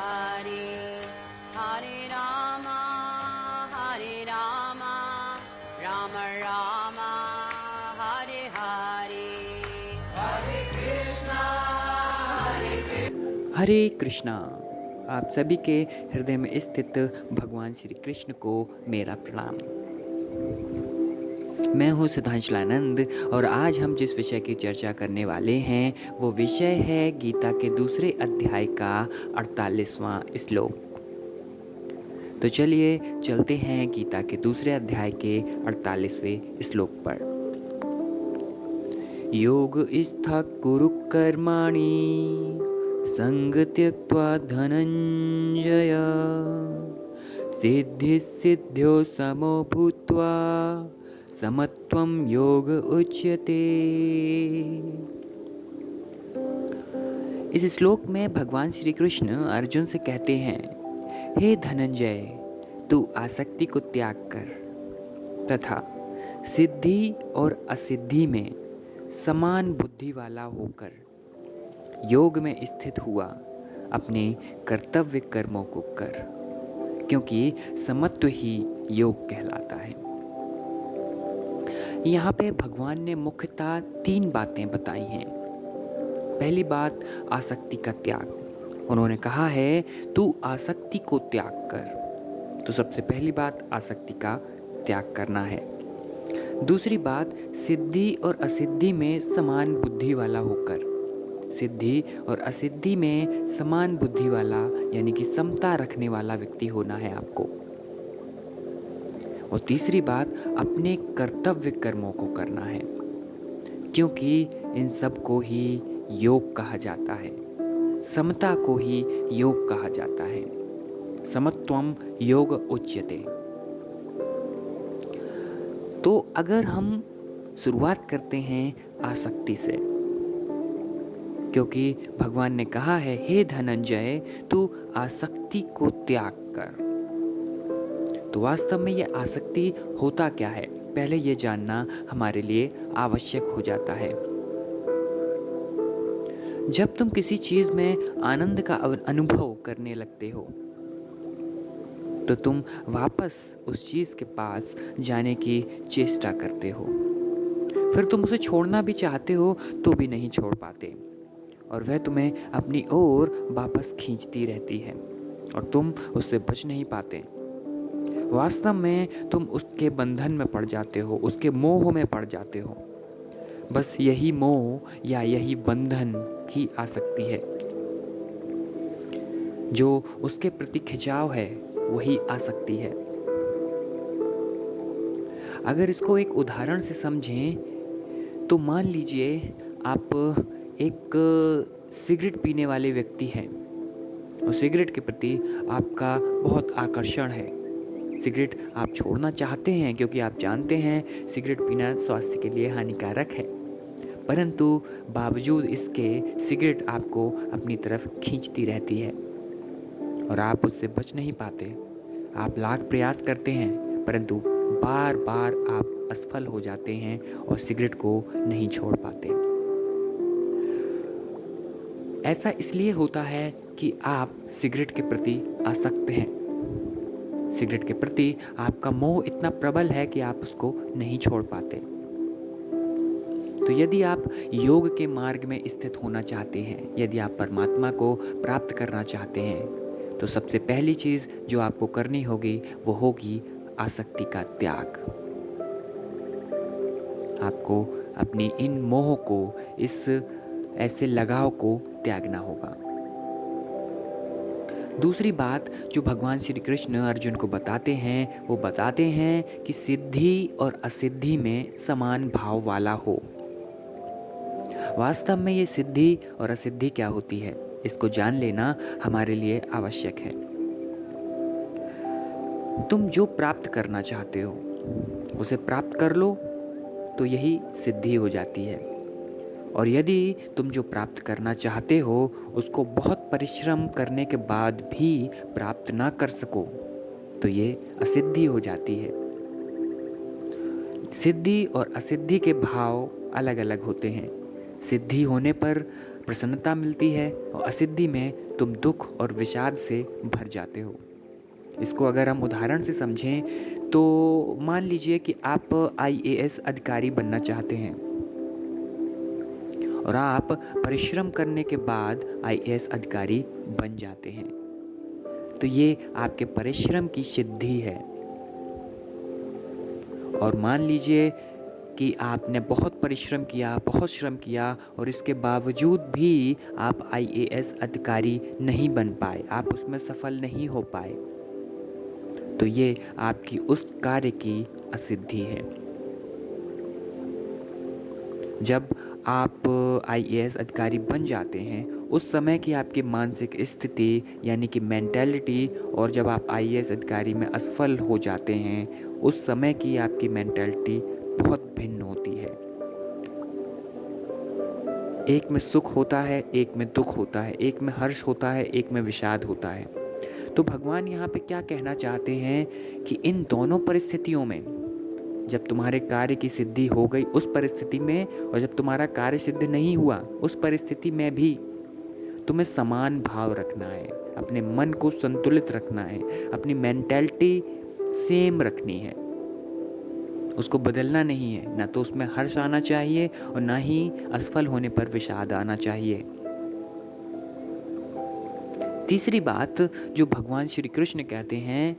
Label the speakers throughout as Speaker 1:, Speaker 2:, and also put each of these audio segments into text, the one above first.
Speaker 1: Hare Hare Rama Hare Rama Rama Rama Hare Hare
Speaker 2: हरे कृष्णा। आप सभी के हृदय में स्थित भगवान श्री कृष्ण को मेरा प्रणाम। मैं हूँ सुधांशलानंद और आज हम जिस विषय की चर्चा करने वाले हैं वो विषय है गीता के दूसरे अध्याय का 48वां श्लोक। तो चलिए चलते हैं गीता के दूसरे अध्याय के 48वें श्लोक पर। योग स्था कुरु कर्माणि संग त्यक्त्वा धनंजय सिद्धि सिद्ध्यो समो भूत्वा समत्वं योग उच्यते। इस श्लोक में भगवान श्री कृष्ण अर्जुन से कहते हैं, हे धनंजय, तू आसक्ति को त्याग कर तथा सिद्धि और असिद्धि में समान बुद्धि वाला होकर योग में स्थित हुआ अपने कर्तव्य कर्मों को कर, क्योंकि समत्व ही योग कहलाता है। यहाँ पे भगवान ने मुख्यतः 3 बातें बताई हैं। पहली बात आसक्ति का त्याग। उन्होंने कहा है तू आसक्ति को त्याग कर। तो सबसे पहली बात आसक्ति का त्याग करना है। दूसरी बात सिद्धि और असिद्धि में समान बुद्धि वाला होकर। सिद्धि और असिद्धि में समान बुद्धि वाला यानी कि समता रखने वाला व्यक्ति होना है आपको। और तीसरी बात अपने कर्तव्य कर्मों को करना है, क्योंकि इन सब को ही योग कहा जाता है। समता को ही योग कहा जाता है। समत्वम योग उच्यते। तो अगर हम शुरुआत करते हैं आसक्ति से, क्योंकि भगवान ने कहा है हे धनंजय तू आसक्ति को त्याग कर। तो वास्तव में ये आसक्ति होता क्या है, पहले ये जानना हमारे लिए आवश्यक हो जाता है। जब तुम किसी चीज में आनंद का अनुभव करने लगते हो तो तुम वापस उस चीज के पास जाने की चेष्टा करते हो। फिर तुम उसे छोड़ना भी चाहते हो तो भी नहीं छोड़ पाते, और वह तुम्हें अपनी ओर वापस खींचती रहती है और तुम उससे बच नहीं पाते। वास्तव में तुम उसके बंधन में पड़ जाते हो, उसके मोह में पड़ जाते हो। बस यही मोह या यही बंधन ही आसक्ति है। जो उसके प्रति खिंचाव है वही आसक्ति है। अगर इसको एक उदाहरण से समझें तो मान लीजिए आप एक सिगरेट पीने वाले व्यक्ति हैं और सिगरेट के प्रति आपका बहुत आकर्षण है। सिगरेट आप छोड़ना चाहते हैं क्योंकि आप जानते हैं सिगरेट पीना स्वास्थ्य के लिए हानिकारक है, परंतु बावजूद इसके सिगरेट आपको अपनी तरफ खींचती रहती है और आप उससे बच नहीं पाते। आप लाख प्रयास करते हैं परंतु बार बार आप असफल हो जाते हैं और सिगरेट को नहीं छोड़ पाते। ऐसा इसलिए होता है कि आप सिगरेट के प्रति आसक्त हैं। सिगरेट के प्रति आपका मोह इतना प्रबल है कि आप उसको नहीं छोड़ पाते। तो यदि आप योग के मार्ग में स्थित होना चाहते हैं, यदि आप परमात्मा को प्राप्त करना चाहते हैं, तो सबसे पहली चीज़ जो आपको करनी होगी वो होगी आसक्ति का त्याग। आपको अपनी इन मोह को, इस ऐसे लगाव को त्यागना होगा। दूसरी बात जो भगवान श्री कृष्ण अर्जुन को बताते हैं वो बताते हैं कि सिद्धि और असिद्धि में समान भाव वाला हो। वास्तव में ये सिद्धि और असिद्धि क्या होती है, इसको जान लेना हमारे लिए आवश्यक है। तुम जो प्राप्त करना चाहते हो उसे प्राप्त कर लो तो यही सिद्धि हो जाती है, और यदि तुम जो प्राप्त करना चाहते हो उसको बहुत परिश्रम करने के बाद भी प्राप्त ना कर सको तो ये असिद्धि हो जाती है। सिद्धि और असिद्धि के भाव अलग अलग होते हैं। सिद्धि होने पर प्रसन्नता मिलती है और असिद्धि में तुम दुख और विषाद से भर जाते हो। इसको अगर हम उदाहरण से समझें तो मान लीजिए कि आप आईएएस अधिकारी बनना चाहते हैं और आप परिश्रम करने के बाद आईएएस अधिकारी बन जाते हैं, तो ये आपके परिश्रम की सिद्धि है। और मान लीजिए कि आपने बहुत परिश्रम किया, बहुत श्रम किया और इसके बावजूद भी आप आईएएस अधिकारी नहीं बन पाए, आप उसमें सफल नहीं हो पाए, तो ये आपकी उस कार्य की असिद्धि है। जब आप आईएएस अधिकारी बन जाते हैं उस समय की आपकी मानसिक स्थिति यानी कि मेंटालिटी, और जब आप आईएएस अधिकारी में असफल हो जाते हैं उस समय की आपकी मेंटालिटी बहुत भिन्न होती है। एक में सुख होता है, एक में दुख होता है, एक में हर्ष होता है, एक में विषाद होता है। तो भगवान यहाँ पे क्या कहना चाहते हैं कि इन दोनों परिस्थितियों में, जब तुम्हारे कार्य की सिद्धि हो गई उस परिस्थिति में और जब तुम्हारा कार्य सिद्ध नहीं हुआ उस परिस्थिति में भी तुम्हें समान भाव रखना है, अपने मन को संतुलित रखना है, अपनी मेंटालिटी सेम रखनी है, उसको बदलना नहीं है। ना तो उसमें हर्ष आना चाहिए और ना ही असफल होने पर विषाद आना चाहिए। तीसरी बात जो भगवान श्री कृष्ण कहते हैं,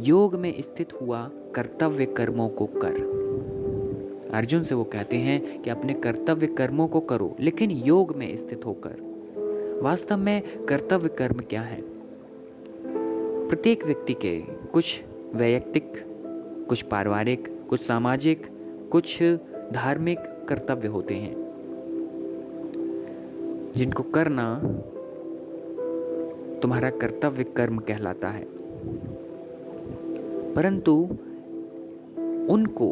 Speaker 2: योग में स्थित हुआ कर्तव्य कर्मों को कर। अर्जुन से वो कहते हैं कि अपने कर्तव्य कर्मों को करो, लेकिन योग में स्थित होकर। वास्तव में कर्तव्य कर्म क्या है? प्रत्येक व्यक्ति के कुछ वैयक्तिक, कुछ पारिवारिक, कुछ सामाजिक, कुछ धार्मिक कर्तव्य होते हैं जिनको करना तुम्हारा कर्तव्य कर्म कहलाता है। परंतु उनको,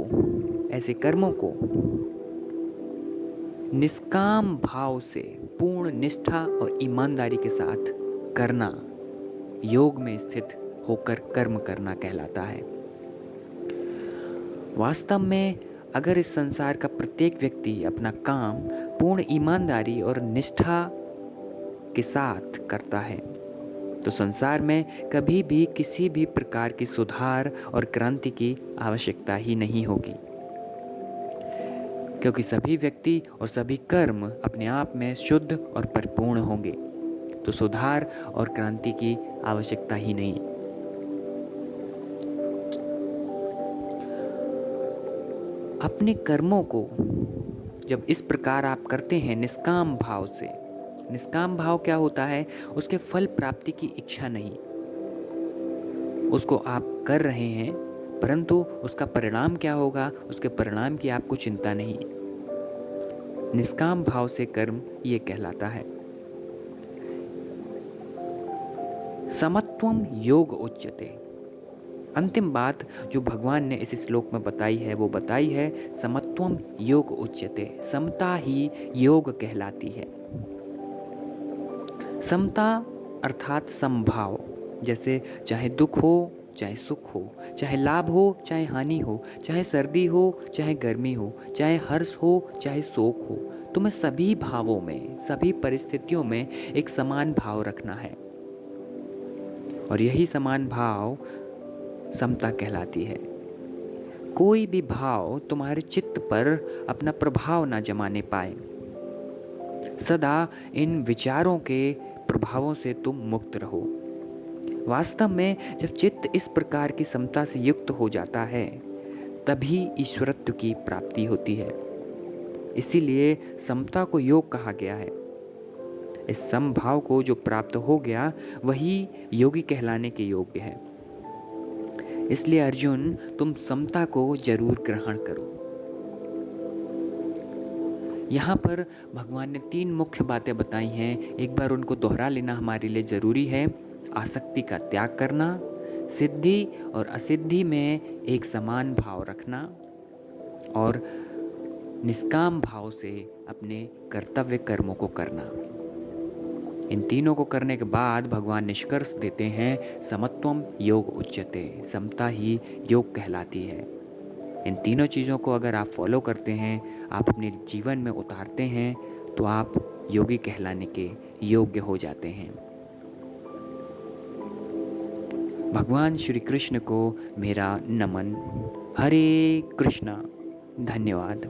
Speaker 2: ऐसे कर्मों को निष्काम भाव से पूर्ण निष्ठा और ईमानदारी के साथ करना, योग में स्थित होकर कर्म करना कहलाता है। वास्तव में अगर इस संसार का प्रत्येक व्यक्ति अपना काम पूर्ण ईमानदारी और निष्ठा के साथ करता है तो संसार में कभी भी किसी भी प्रकार की सुधार और क्रांति की आवश्यकता ही नहीं होगी, क्योंकि सभी व्यक्ति और सभी कर्म अपने आप में शुद्ध और परिपूर्ण होंगे, तो सुधार और क्रांति की आवश्यकता ही नहीं। अपने कर्मों को जब इस प्रकार आप करते हैं निष्काम भाव से, निष्काम भाव क्या होता है? उसके फल प्राप्ति की इच्छा नहीं, उसको आप कर रहे हैं परंतु उसका परिणाम क्या होगा उसके परिणाम की आपको चिंता नहीं। निष्काम भाव से कर्म ये कहलाता है। समत्वम योग उच्यते। अंतिम बात जो भगवान ने इस श्लोक में बताई है वो बताई है समत्वम योग उच्यते। समता ही योग कहलाती है। समता अर्थात समभाव, जैसे चाहे दुख हो चाहे सुख हो, चाहे लाभ हो चाहे हानि हो, चाहे सर्दी हो चाहे गर्मी हो, चाहे हर्ष हो चाहे शोक हो, तुम्हें सभी भावों में, सभी परिस्थितियों में एक समान भाव रखना है और यही समान भाव समता कहलाती है। कोई भी भाव तुम्हारे चित्त पर अपना प्रभाव ना जमाने पाए। सदा इन विचारों के प्रभावों से तुम मुक्त रहो। वास्तव में जब चित्त इस प्रकार की समता से युक्त हो जाता है तभी ईश्वरत्व की प्राप्ति होती है। इसीलिए समता को योग कहा गया है। इस समभाव को जो प्राप्त हो गया वही योगी कहलाने के योग्य है। इसलिए अर्जुन, तुम समता को जरूर ग्रहण करो। यहाँ पर भगवान ने 3 मुख्य बातें बताई हैं, एक बार उनको दोहरा लेना हमारे लिए ज़रूरी है। आसक्ति का त्याग करना, सिद्धि और असिद्धि में एक समान भाव रखना और निष्काम भाव से अपने कर्तव्य कर्मों को करना। इन तीनों को करने के बाद भगवान निष्कर्ष देते हैं समत्वम योग उच्यते। समता ही योग कहलाती है। इन तीनों चीज़ों को अगर आप फॉलो करते हैं, आप अपने जीवन में उतारते हैं तो आप योगी कहलाने के योग्य हो जाते हैं। भगवान श्री कृष्ण को मेरा नमन। हरे कृष्णा। धन्यवाद।